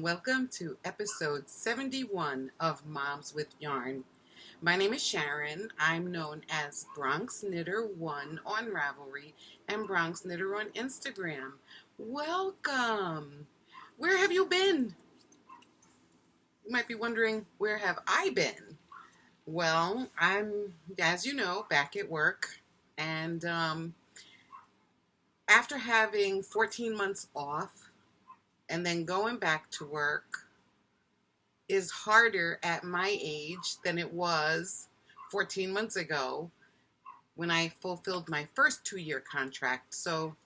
and welcome to episode 71 of Moms with Yarn. My name is Sharon. I'm known as Bronx Knitter 1 on Ravelry and Bronx Knitter on Instagram. Welcome! Where have you been? You might be wondering, where have I been? Well, I'm, as you know, back at work, and after having 14 months off and then going back to work is harder at my age than it was 14 months ago when I fulfilled my first 2-year contract. So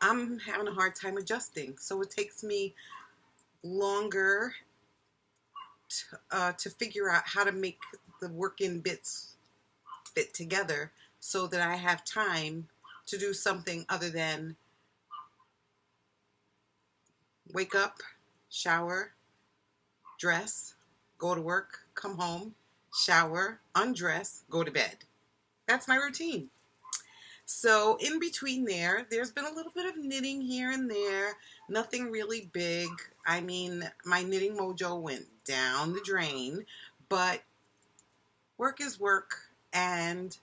I'm having a hard time adjusting. So it takes me longer to figure out how to make the work-in bits fit together so that I have time to do something other than wake up, shower, dress, go to work, come home, shower, undress, go to bed. That's my routine. So in between there's been a little bit of knitting here and there, nothing really big. I mean, my knitting mojo went down the drain, but work is work, and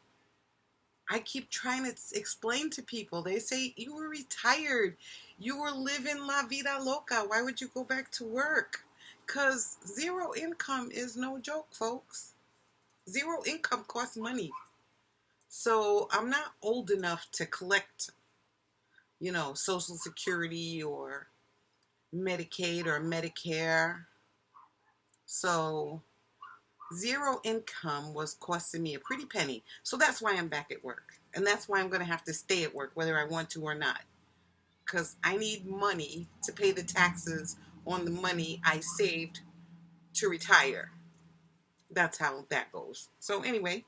I keep trying to explain to people. They say, you were retired. You were living la vida loca. Why would you go back to work? Because zero income is no joke, folks. Zero income costs money. So I'm not old enough to collect, Social Security or Medicaid or Medicare. So zero income was costing me a pretty penny. So that's why I'm back at work. And that's why I'm going to have to stay at work, whether I want to or not. Because I need money to pay the taxes on the money I saved to retire. That's how that goes. So anyway,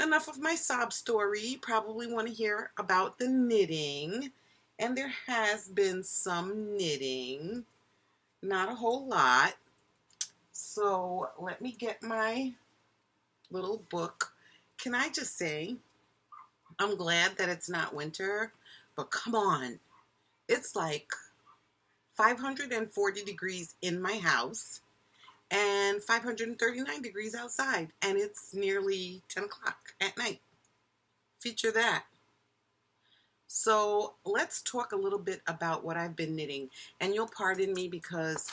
enough of my sob story. You probably want to hear about the knitting. And there has been some knitting. Not a whole lot. So let me get my little book. Can I just say, I'm glad that it's not winter, but come on. It's like 540 degrees in my house and 539 degrees outside, and it's nearly 10 o'clock at night. Feature that. So let's talk a little bit about what I've been knitting, and you'll pardon me because,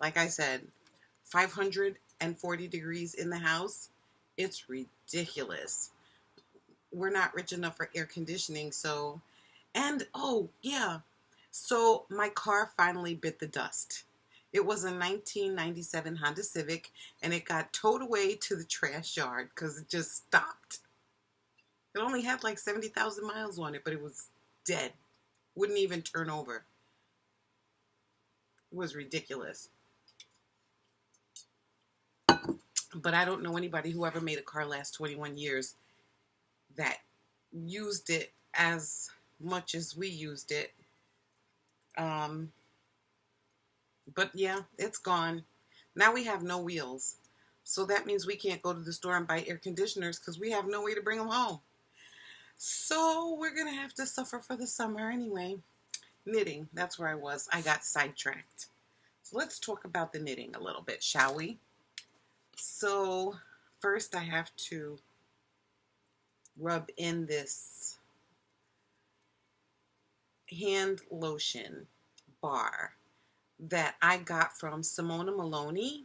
like I said, 540 degrees in the house, it's ridiculous. We're not rich enough for air conditioning, so, and oh yeah, so my car finally bit the dust. It was a 1997 Honda Civic, and it got towed away to the trash yard because it just stopped. It only had like 70,000 miles on it, but it was dead. Wouldn't even turn over. It was ridiculous. But I don't know anybody who ever made a car last 21 years that used it as much as we used it. But yeah, it's gone. Now we have no wheels. So that means we can't go to the store and buy air conditioners because we have no way to bring them home. So we're going to have to suffer for the summer anyway. Knitting, that's where I was. I got sidetracked. So let's talk about the knitting a little bit, shall we? So first I have to rub in this hand lotion bar that I got from Simona Maloney.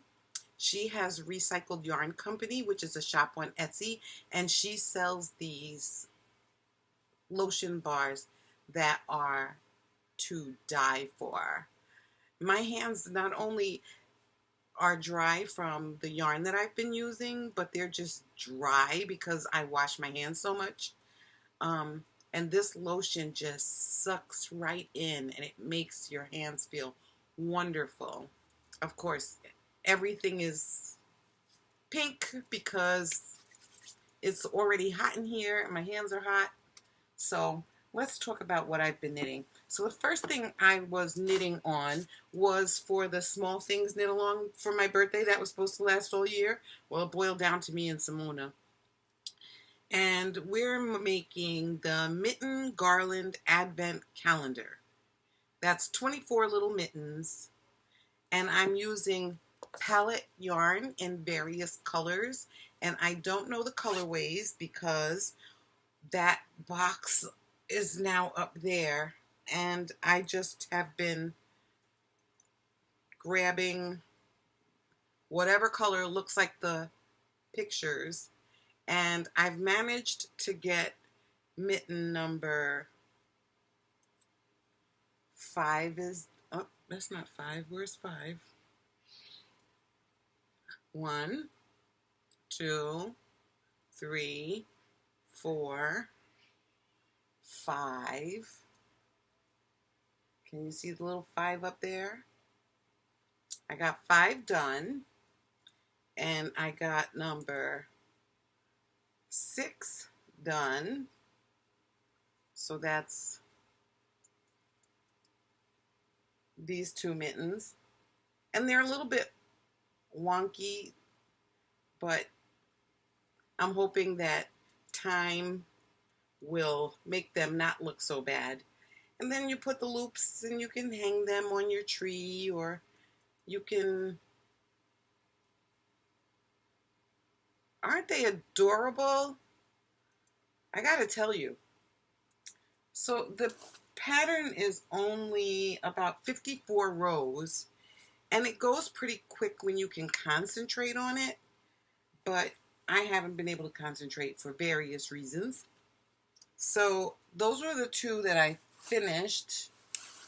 She has Recycled Yarn Company, which is a shop on Etsy, and she sells these lotion bars that are to die for. My hands not only are dry from the yarn that I've been using, but they're just dry because I wash my hands so much. And this lotion just sucks right in, and it makes your hands feel wonderful. Of course, everything is pink because it's already hot in here and my hands are hot. So let's talk about what I've been knitting. So the first thing I was knitting on was for the Small Things Knit Along for my birthday that was supposed to last all year. Well, it boiled down to me and Simona. And we're making the Mitten Garland Advent Calendar. That's 24 little mittens. And I'm using palette yarn in various colors. And I don't know the colorways because that box is now up there. And I just have been grabbing whatever color looks like the pictures. And I've managed to get mitten number 5 is, oh, that's not 5. Where's 5? 1, 2, 3, 4, 5. Can you see the little 5 up there? I got 5 done, and I got number 6 done. So that's these 2 mittens. And they're a little bit wonky, but I'm hoping that time will make them not look so bad. And then you put the loops and you can hang them on your tree, or you can... Aren't they adorable? I gotta tell you. So the pattern is only about 54 rows, and it goes pretty quick when you can concentrate on it, but I haven't been able to concentrate for various reasons. So those were the 2 that I finished,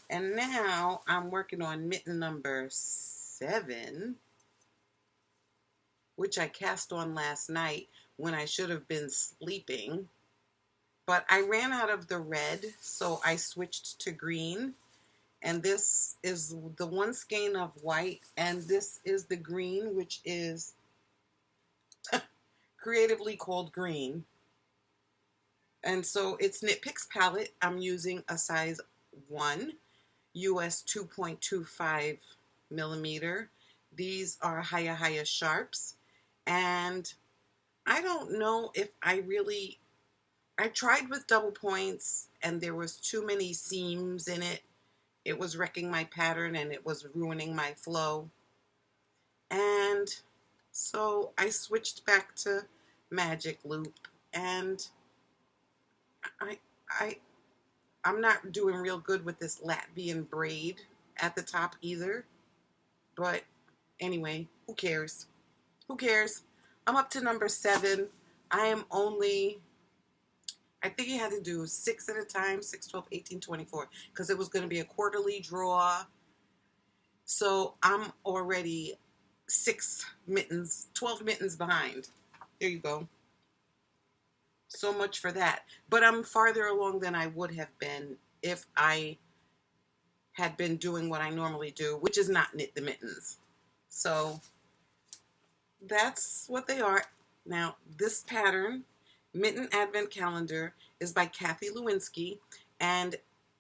and now I'm working on mitten number 7, which I cast on last night when I should have been sleeping. But I ran out of the red, so I switched to green. And this is the one skein of white, and this is the green, which is creatively called green. And so it's Knit Picks palette. I'm using a size 1, US 2.25 millimeter. These are Haya sharps. And I don't know if I tried with double points, and there was too many seams in it. It was wrecking my pattern, and it was ruining my flow. And so I switched back to magic loop, and I'm not doing real good with this Latvian braid at the top either. But anyway, who cares? Who cares? I'm up to number 7. I am only... I think you had to do 6 at a time, 6, 12, 18, 24, because it was going to be a quarterly draw. So I'm already 12 mittens behind. There you go. So much for that. But I'm farther along than I would have been if I had been doing what I normally do, which is not knit the mittens. So that's what they are. Now, this pattern, Mitten Advent Calendar, is by Lewinski, and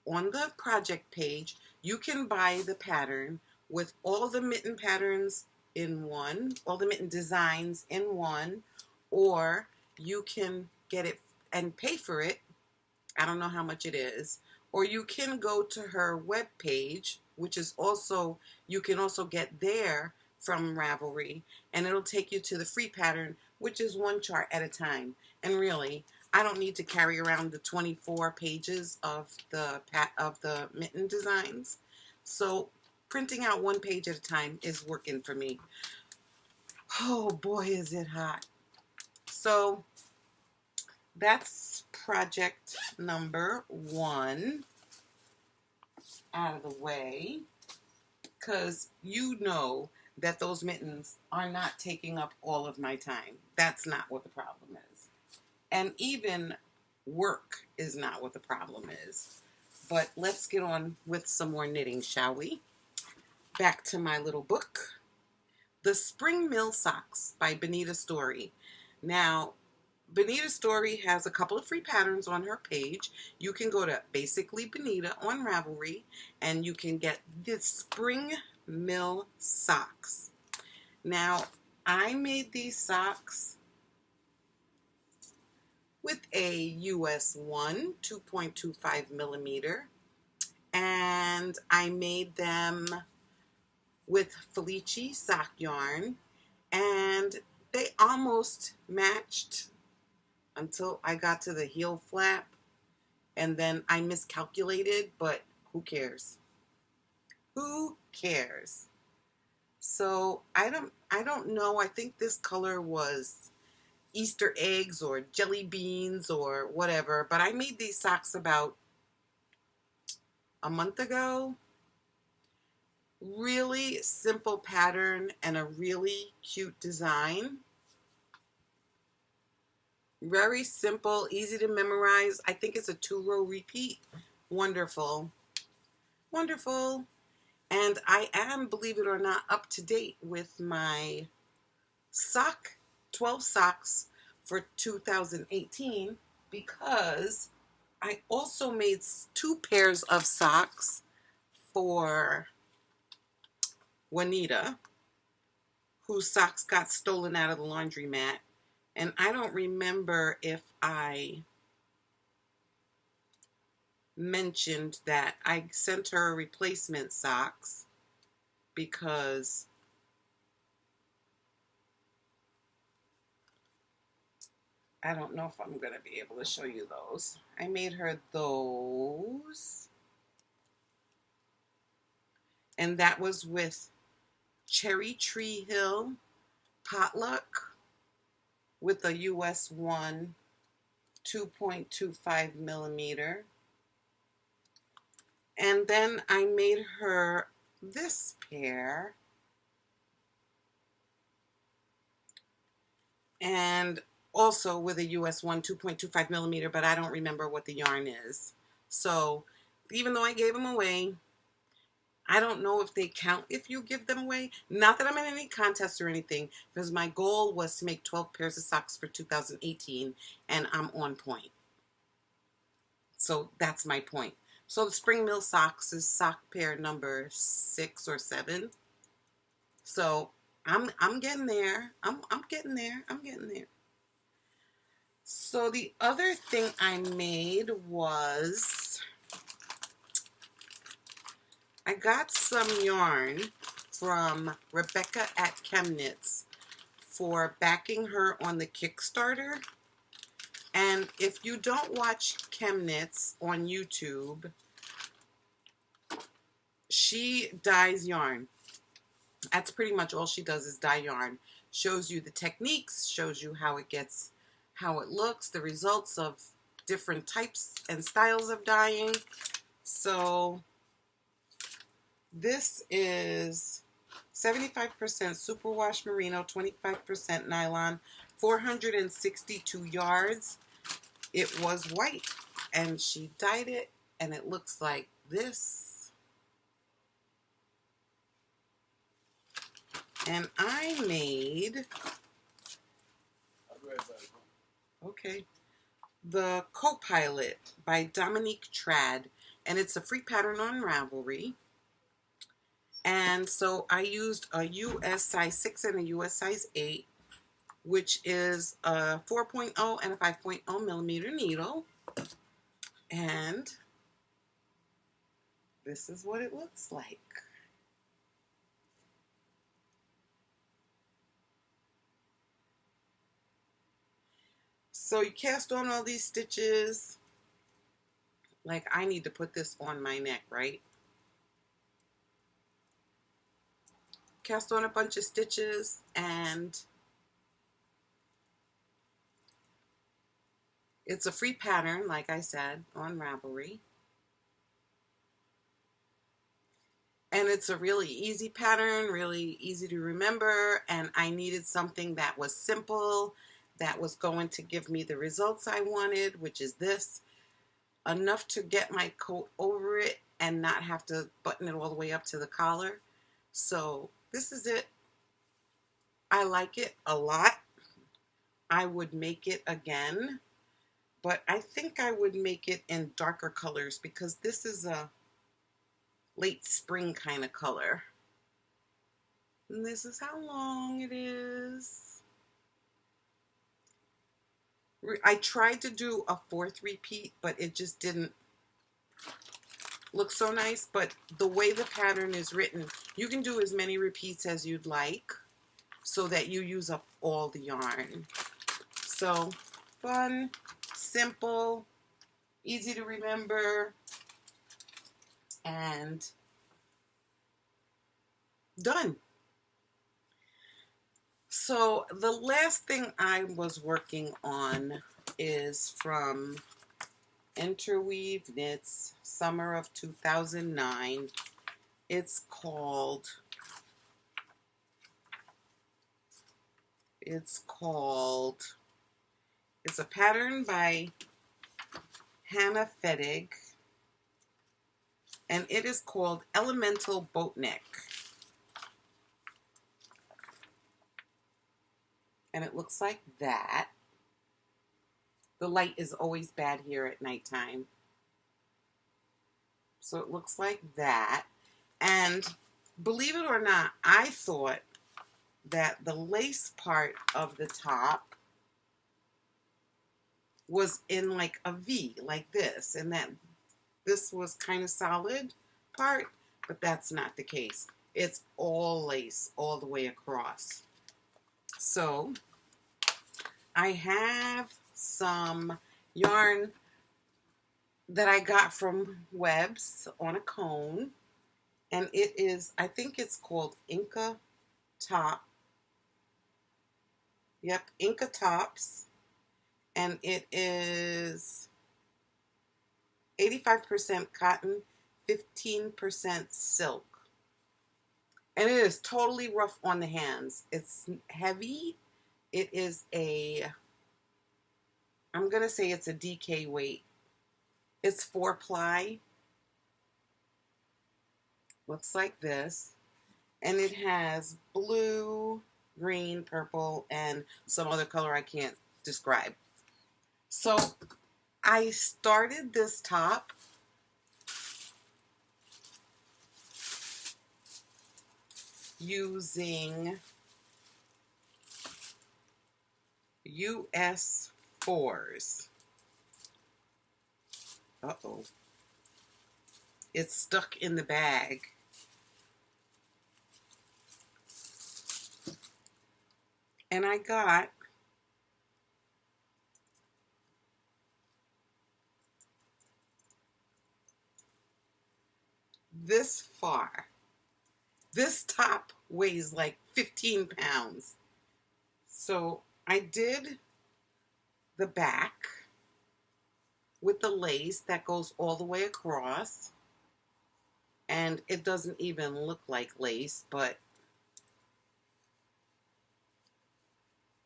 on the project page you can buy the pattern with all the mitten patterns in one, all the mitten designs in one, or you can get it and pay for it. I don't know how much it is. Or you can go to her web page, which is also, you can also get there from Ravelry, and it'll take you to the free pattern, which is 1 chart at a time. And really, I don't need to carry around the 24 pages of the mitten designs. So printing out 1 page at a time is working for me. Oh boy, is it hot. So that's project number 1 out of the way, because you know that those mittens are not taking up all of my time. That's not what the problem is. And even work is not what the problem is. But let's get on with some more knitting, shall we? Back to my little book. The Spring Mill Socks by Benita Story. Now, Benita Story has a couple of free patterns on her page. You can go to Basically Benita on Ravelry, and you can get the Spring Mill Socks. Now, I made these socks with a US 1, 2.25 millimeter, and I made them with Felici sock yarn, and they almost matched until I got to the heel flap, and then I miscalculated, but who cares? Who cares? So I don't know. I think this color was Easter eggs or jelly beans or whatever, but I made these socks about a month ago. Really simple pattern and a really cute design. Very simple, easy to memorize. I think it's a 2-row repeat. Wonderful. Wonderful. And I am, believe it or not, up to date with my 12 socks for 2018, because I also made 2 pairs of socks for Juanita, whose socks got stolen out of the laundromat. And I don't remember if I mentioned that I sent her replacement socks, because I don't know if I'm going to be able to show you those. I made her those. And that was with Cherry Tree Hill Potluck with a US 1 2.25 millimeter. And then I made her this pair. And also with a US 1 2.25 millimeter, but I don't remember what the yarn is. So even though I gave them away, I don't know if they count if you give them away. Not that I'm in any contest or anything, because my goal was to make 12 pairs of socks for 2018, and I'm on point. So that's my point. So the Spring Mill socks is sock pair number 6 or 7. So I'm getting there. I'm getting there. I'm getting there. So the other thing I made was, I got some yarn from Rebecca at ChemKnits for backing her on the Kickstarter. And if you don't watch ChemKnits on YouTube, she dyes yarn. That's pretty much all she does, is dye yarn. Shows you the techniques, shows you how it gets, how it looks, the results of different types and styles of dyeing. So this is 75% superwash merino, 25% nylon, 462 yards. It was white, and she dyed it, and it looks like this. And I made, okay, the Copilot by Dominique Trad, and it's a free pattern on Ravelry. And so I used a US size 6 and a US size 8, which is a 4.0 and a 5.0 millimeter needle. And this is what it looks like. So you cast on all these stitches. Like, I need to put this on my neck, right? Cast on a bunch of stitches, and it's a free pattern, like I said, on Ravelry. And it's a really easy pattern, really easy to remember, and I needed something that was simple, that was going to give me the results I wanted, which is this. Enough to get my coat over it and not have to button it all the way up to the collar. So this is it. I like it a lot. I would make it again, but I think I would make it in darker colors, because this is a late spring kind of color. And this is how long it is. I tried to do a 4th repeat, but it just didn't looks so nice, but the way the pattern is written, you can do as many repeats as you'd like so that you use up all the yarn. So fun, simple, easy to remember, and done. So the last thing I was working on is from Interweave Knits, summer of 2009. It's a pattern by Hannah Fettig, and it is called Elemental Boatneck. And it looks like that. The light is always bad here at nighttime. So it looks like that. And believe it or not, I thought that the lace part of the top was in like a V, like this, and that this was kind of solid part, but that's not the case. It's all lace all the way across. So I have some yarn that I got from Webs on a cone, and it is, I think it's called Inca Top. Yep, Inca Tops, and it is 85% cotton, 15% silk. And it is totally rough on the hands. It's heavy. It is I'm going to say it's a DK weight. It's 4-ply. Looks like this. And it has blue, green, purple, and some other color I can't describe. So I started this top using US 4s. Uh-oh. It's stuck in the bag. And I got this far. This top weighs like 15 pounds. So I did the back with the lace that goes all the way across. And it doesn't even look like lace, but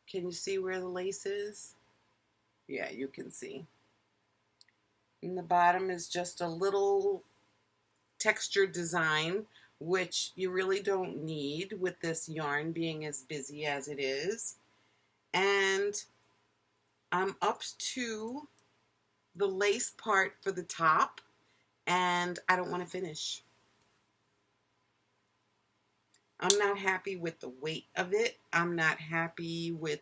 can you see where the lace is? Yeah, you can see. And the bottom is just a little textured design, which you really don't need with this yarn being as busy as it is. And I'm up to the lace part for the top, and I don't want to finish. I'm not happy with the weight of it. I'm not happy with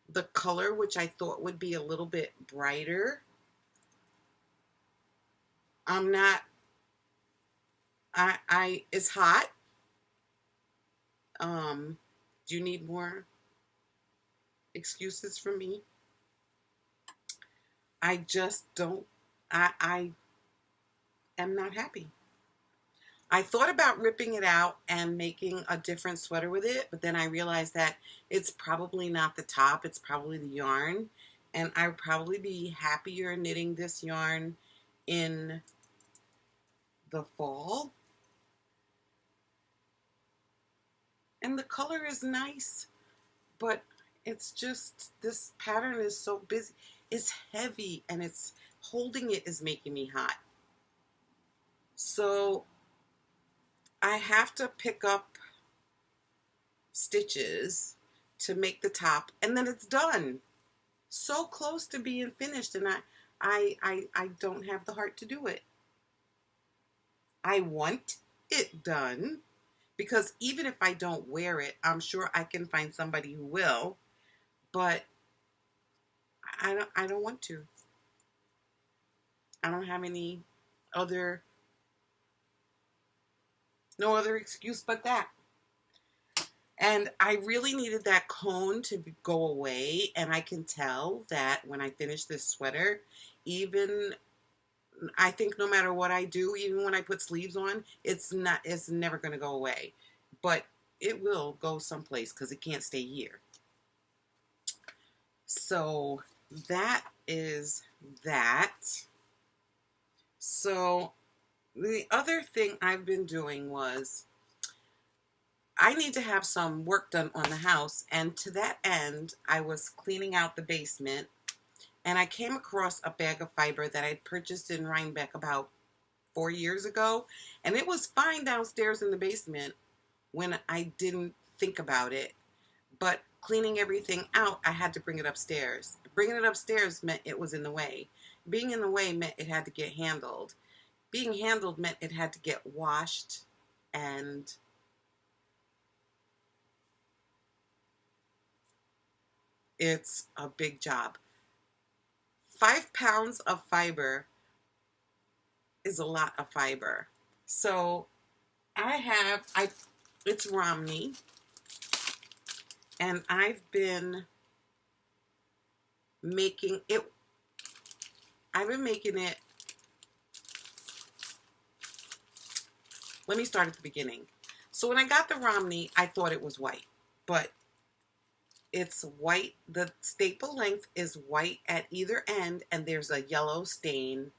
the color, which I thought would be a little bit brighter. I'm not, it's hot. Do you need more excuses from me? I just don't, I am not happy. I thought about ripping it out and making a different sweater with it, but then I realized that it's probably not the top, it's probably the yarn, and I would probably be happier knitting this yarn in the fall. And the color is nice, but it's just, this pattern is so busy. It's heavy, and it's holding it is making me hot. So I have to pick up stitches to make the top, and then it's done. So close to being finished, and I don't have the heart to do it. I want it done, because even if I don't wear it, I'm sure I can find somebody who will, but I don't want to. I don't have any other, no other excuse but that. And I really needed that cone to go away, and I can tell that when I finish this sweater, even, I think no matter what I do, even when I put sleeves on, it's never going to go away. But it will go someplace because it can't stay here. So that is that. So the other thing I've been doing was, I need to have some work done on the house, and to that end, I was cleaning out the basement, and I came across a bag of fiber that I'd purchased in Rhinebeck about 4 years ago, and it was fine downstairs in the basement when I didn't think about it, but cleaning everything out, I had to bring it upstairs. Bringing it upstairs meant it was in the way. Being in the way meant it had to get handled. Being handled meant it had to get washed, and it's a big job. 5 pounds of fiber is a lot of fiber. So it's Romney, and I've been making it. Let me start at the beginning. So when I got the Romney, I thought it was white, but it's white. The staple length is white at either end, and there's a yellow stain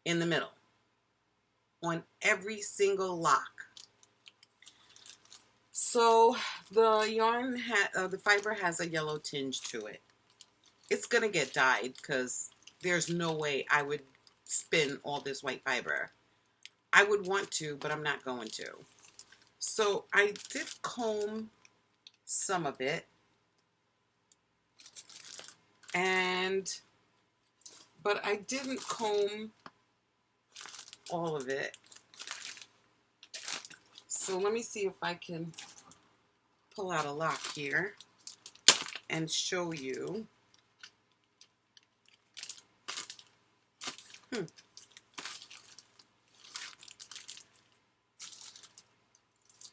in the middle on every single lock. So the yarn, the fiber has a yellow tinge to it. It's gonna get dyed because there's no way I would spin all this white fiber. I would want to, but I'm not going to. So I did comb some of it, but I didn't comb all of it. So let me see if I can pull out a lock here and show you.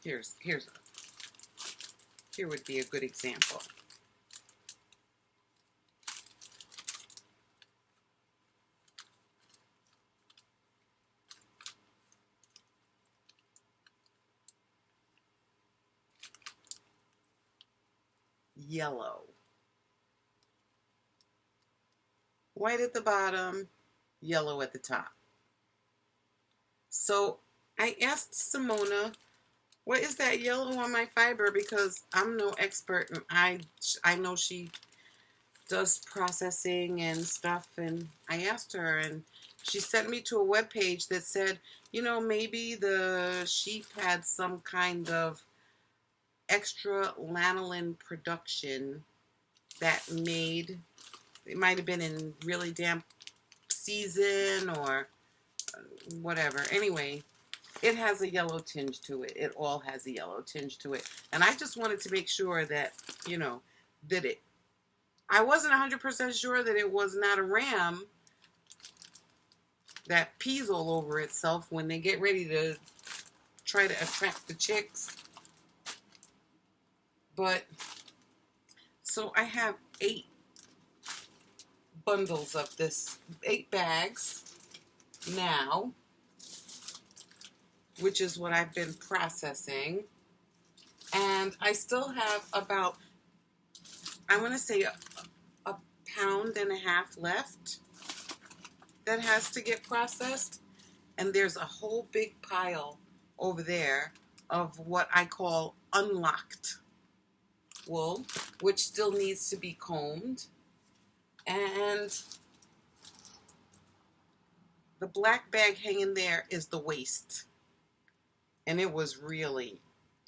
Here would be a good example. Yellow. White at the bottom, yellow at the top. So I asked Simona, what is that yellow on my fiber? Because I'm no expert, and I know she does processing and stuff, and I asked her, and she sent me to a webpage that said, you know, maybe the sheep had some kind of extra lanolin production that made, it might have been in really damp season or whatever. Anyway, it has a yellow tinge to it. It all has a yellow tinge to it. And I just wanted to make sure that, you know, I wasn't 100% sure that it was not a ram that pees all over itself when they get ready to try to attract the chicks. But, so I have 8 bundles of this, 8 bags now, which is what I've been processing. And I still have about, I want to say a pound and a half left that has to get processed. And there's a whole big pile over there of what I call unlocked wool, which still needs to be combed. And the black bag hanging there is the waste. And it was really,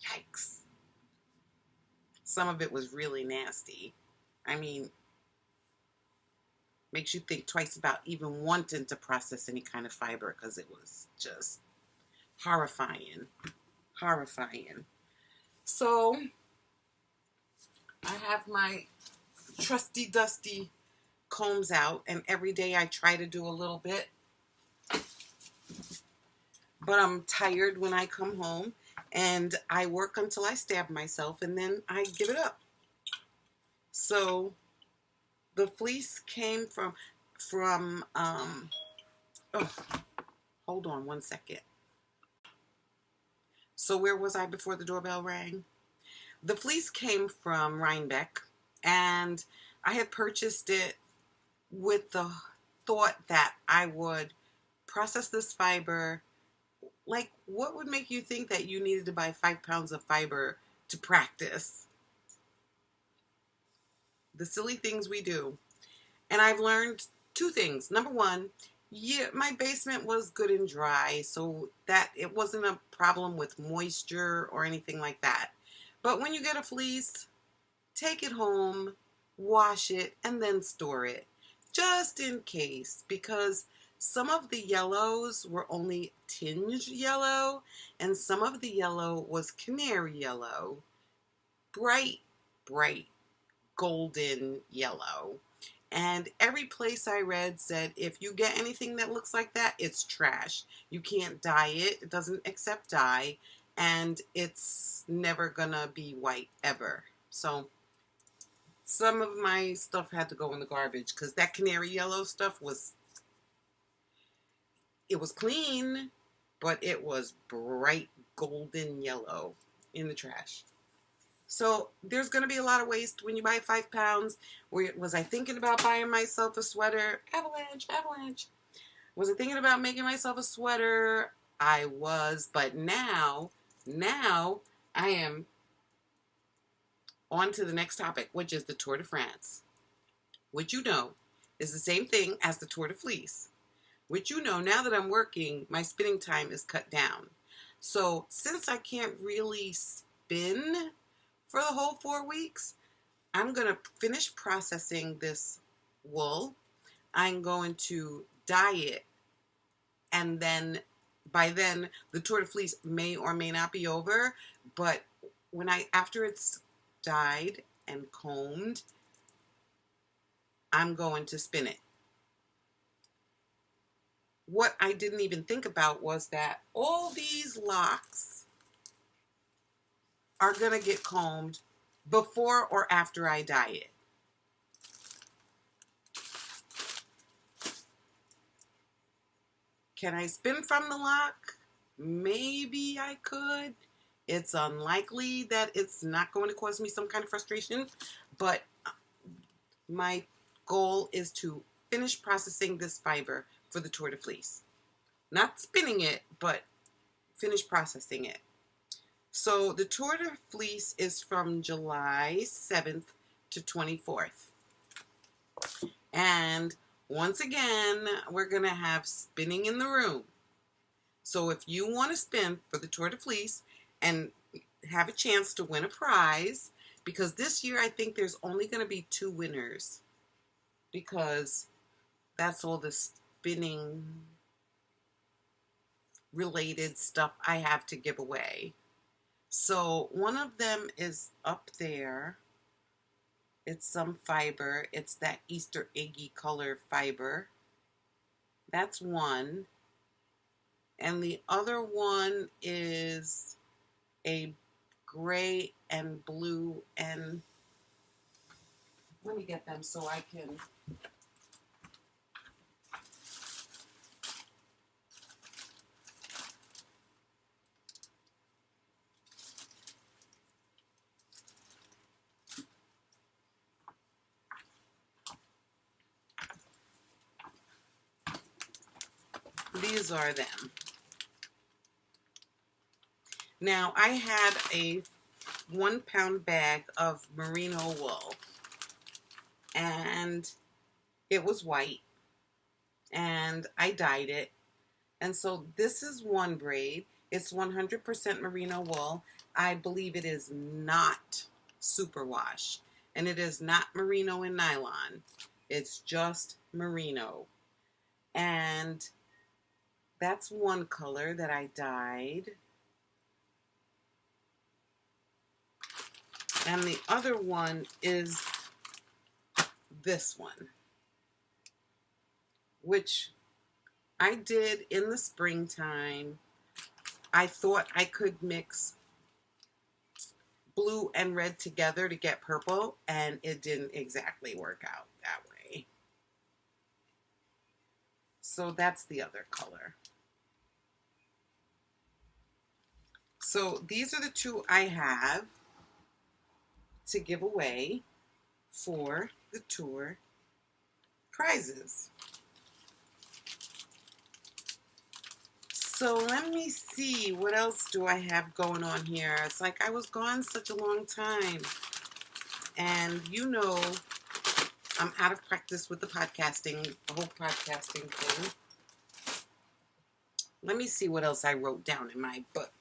yikes. Some of it was really nasty. I mean, makes you think twice about even wanting to process any kind of fiber, because it was just horrifying. Horrifying. So, I have my trusty dusty combs out, and every day I try to do a little bit. but I'm tired when I come home, and I work until I stab myself, and then I give it up. So the fleece came from oh, hold on one second. So where was I before the doorbell rang? The fleece came from Rhinebeck, and I had purchased it with the thought that I would process this fiber. Like, what would make you think that you needed to buy 5 pounds of fiber to practice? The silly things we do. And I've learned 2 things. Number one, yeah, my basement was good and dry, so that it wasn't a problem with moisture or anything like that. But when you get a fleece, take it home, wash it, and then store it, just in case, because some of the yellows were only tinged yellow, and some of the yellow was canary yellow, bright, bright golden yellow. And every place I read said, if you get anything that looks like that, it's trash. You can't dye it. It doesn't accept dye. And it's never gonna be white ever. So some of my stuff had to go in the garbage because that canary yellow stuff it was clean, but it was bright golden yellow in the trash. So there's going to be a lot of waste when you buy 5 pounds. Was I thinking about buying myself a sweater? Avalanche, avalanche. Was I thinking about making myself a sweater? I was, but now I am on to the next topic, which is the Tour de France, which you know is the same thing as the Tour de Fleece, which you know now that I'm working, my spinning time is cut down. So since I can't really spin for the whole 4 weeks, I'm going to finish processing this wool. I'm going to dye it, and then by then the Tour de Fleece may or may not be over, but after it's dyed and combed, I'm going to spin it. What I didn't even think about was that all these locks are going to get combed before or after I dye it. Can I spin from the lock? Maybe I could. It's unlikely that it's not going to cause me some kind of frustration, but my goal is to finish processing this fiber for the Tour de Fleece. Not spinning it, but finish processing it. So the Tour de Fleece is from July 7th to 24th. And once again, we're going to have spinning in the room. So if you want to spin for the Tour de Fleece and have a chance to win a prize, because this year I think there's only going to be 2 winners, because that's all the spinning related stuff I have to give away. So one of them is up there. It's some fiber. It's that Easter eggy color fiber. That's one. And the other one is a gray and blue, and let me get them so I can. These are them. Now, I had a 1 pound bag of merino wool, and it was white, and I dyed it. And so this is one braid. It's 100% merino wool. I believe it is not superwash, and it is not merino and nylon. It's just merino. And that's one color that I dyed. And the other one is this one, which I did in the springtime I thought I could mix blue and red together to get purple, and it didn't exactly work out that way. So that's the other color. So these are the two I have to give away for the tour prizes. So let me see, what else do I have going on here? It's like I was gone such a long time. And you know, I'm out of practice with the podcasting, the whole podcasting thing. Let me see what else I wrote down in my book.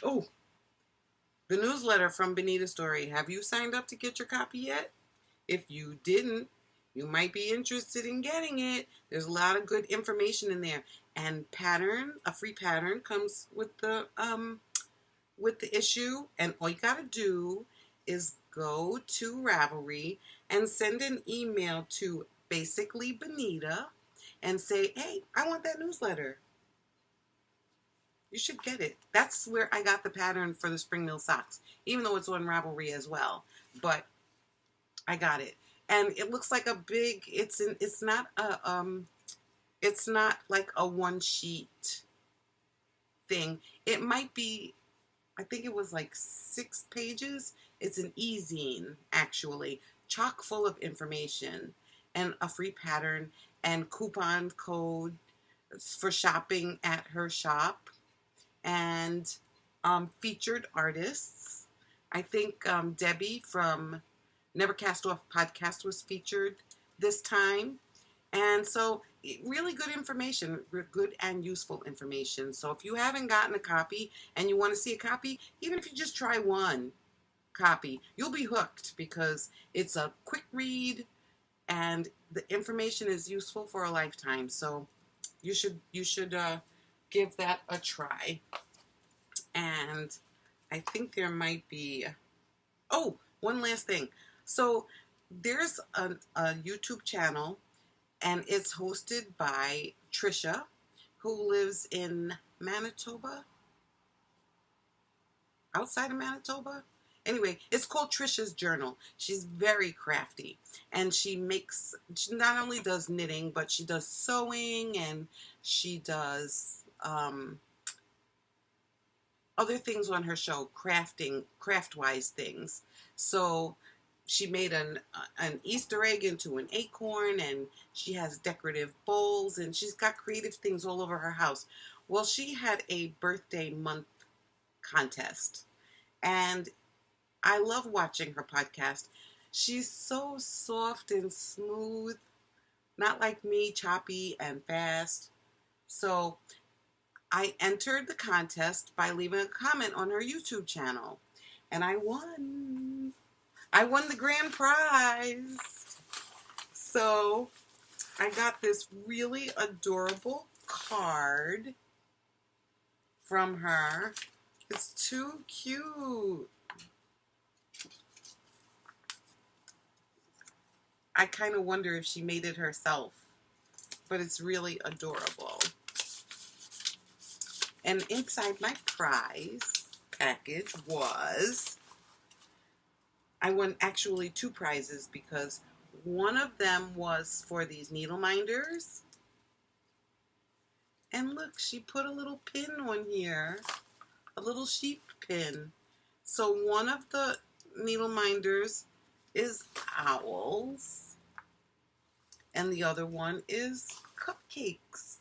Oh, the newsletter from Benita Story. Have you signed up to get your copy yet? If you didn't, you might be interested in getting it. There's a lot of good information in there. And a free pattern comes with the issue. And all you got to do is go to Ravelry and send an email to basicallybenita and say, hey, I want that newsletter. You should get it. That's where I got the pattern for the Spring Mill socks, even though it's on Ravelry as well. But I got it. And it looks like a big, it's not like a one sheet thing. It might be, I think it was like 6 pages. It's an e-zine, actually, chock full of information and a free pattern and coupon code for shopping at her shop, and featured artists. I think Debbie from Never Cast Off podcast was featured this time. And so really good information, good and useful information. So if you haven't gotten a copy and you want to see a copy, even if you just try one copy, you'll be hooked because it's a quick read and the information is useful for a lifetime. So you should give that a try. And I think there might be, oh, one last thing. So there's a YouTube channel, and it's hosted by Trisha, who lives in Manitoba, outside of Manitoba. Anyway, it's called Trisha's Journal. She's very crafty, and she not only does knitting, but she does sewing, and she does other things on her show, craft-wise things. So she made an Easter egg into an acorn, and she has decorative bowls, and she's got creative things all over her house. Well, she had a birthday month contest, and I love watching her podcast. She's so soft and smooth, not like me, choppy and fast. So I entered the contest by leaving a comment on her YouTube channel, and I won. I won the grand prize. So I got this really adorable card from her. It's too cute. I kind of wonder if she made it herself, but it's really adorable. And inside my prize package was, I won actually 2 prizes because one of them was for these needle minders. And look, she put a little pin on here, a little sheep pin. So one of the needle minders is owls, and the other one is cupcakes.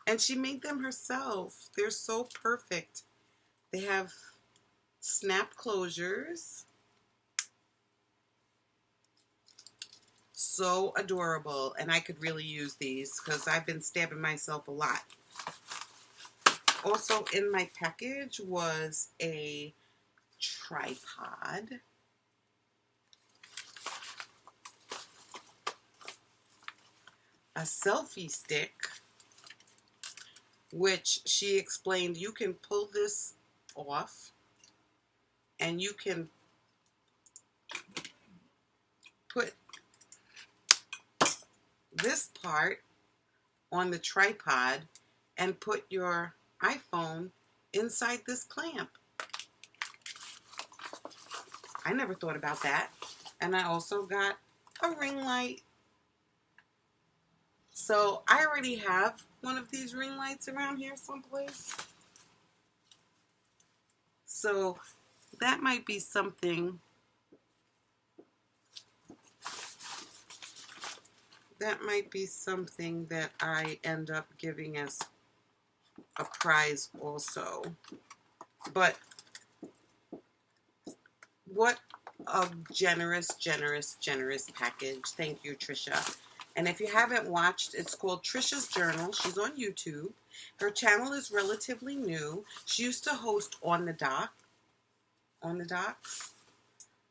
And she made them herself. They're so perfect. They have snap closures. So adorable. And I could really use these because I've been stabbing myself a lot. Also in my package was a tripod. A selfie stick, which she explained you can pull this off and you can put this part on the tripod and put your iPhone inside this clamp. I never thought about that. And I also got a ring light. So I already have one of these ring lights around here someplace. So that might be something that I end up giving as a prize also. But what a generous package. Thank you, Trisha. And if you haven't watched, it's called Trisha's Journal. She's on YouTube. Her channel is relatively new. She used to host On the Docks.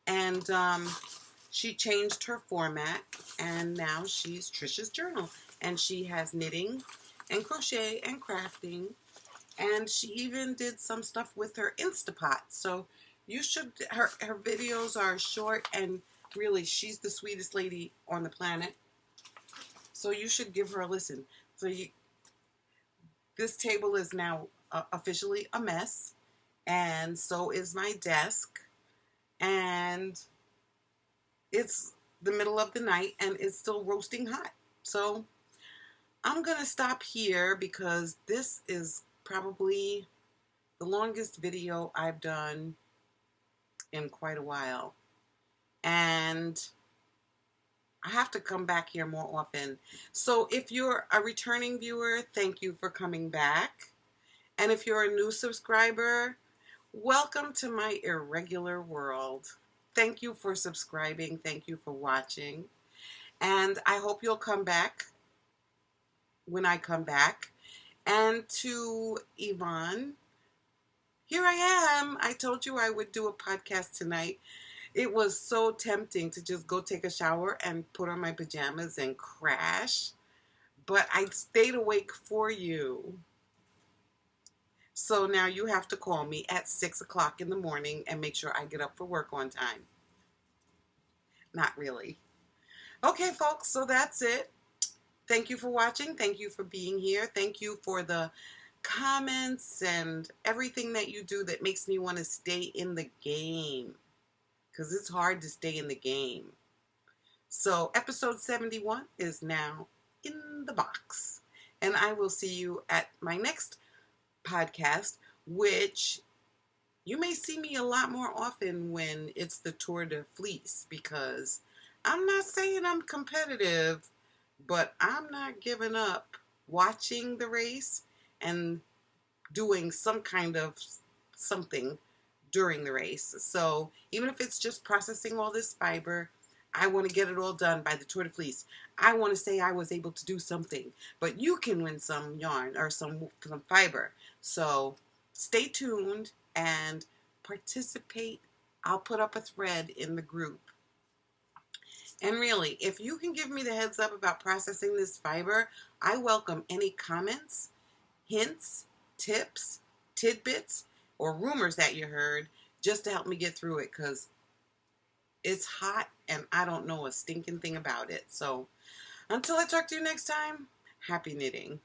And she changed her format, and now she's Trisha's Journal. And she has knitting and crochet and crafting. And she even did some stuff with her Instapot. So you should, her videos are short, and really, she's the sweetest lady on the planet. So you should give her a listen. So this table is now officially a mess, and so is my desk. And it's the middle of the night, and it's still roasting hot. So I'm going to stop here because this is probably the longest video I've done in quite a while. And I have to come back here more often. So if you're a returning viewer, thank you for coming back. And if you're a new subscriber, welcome to my irregular world. Thank you for subscribing. Thank you for watching. And I hope you'll come back when I come back. And to Yvonne, here I am. I told you I would do a podcast tonight. It was so tempting to just go take a shower and put on my pajamas and crash. But I stayed awake for you. So now you have to call me at 6 o'clock in the morning and make sure I get up for work on time. Not really. Okay, folks, so that's it. Thank you for watching. Thank you for being here. Thank you for the comments and everything that you do that makes me want to stay in the game. Because it's hard to stay in the game. So episode 71 is now in the box. And I will see you at my next podcast, which you may see me a lot more often when it's the Tour de Fleece, because I'm not saying I'm competitive, but I'm not giving up watching the race and doing some kind of something during the race. So even if it's just processing all this fiber, I want to get it all done by the Tour de Fleece. I want to say I was able to do something, but you can win some yarn or some fiber. So stay tuned and participate. I'll put up a thread in the group. And really, if you can give me the heads up about processing this fiber, I welcome any comments, hints, tips, tidbits, or rumors that you heard, just to help me get through it, because it's hot and I don't know a stinking thing about it. So until I talk to you next time, happy knitting.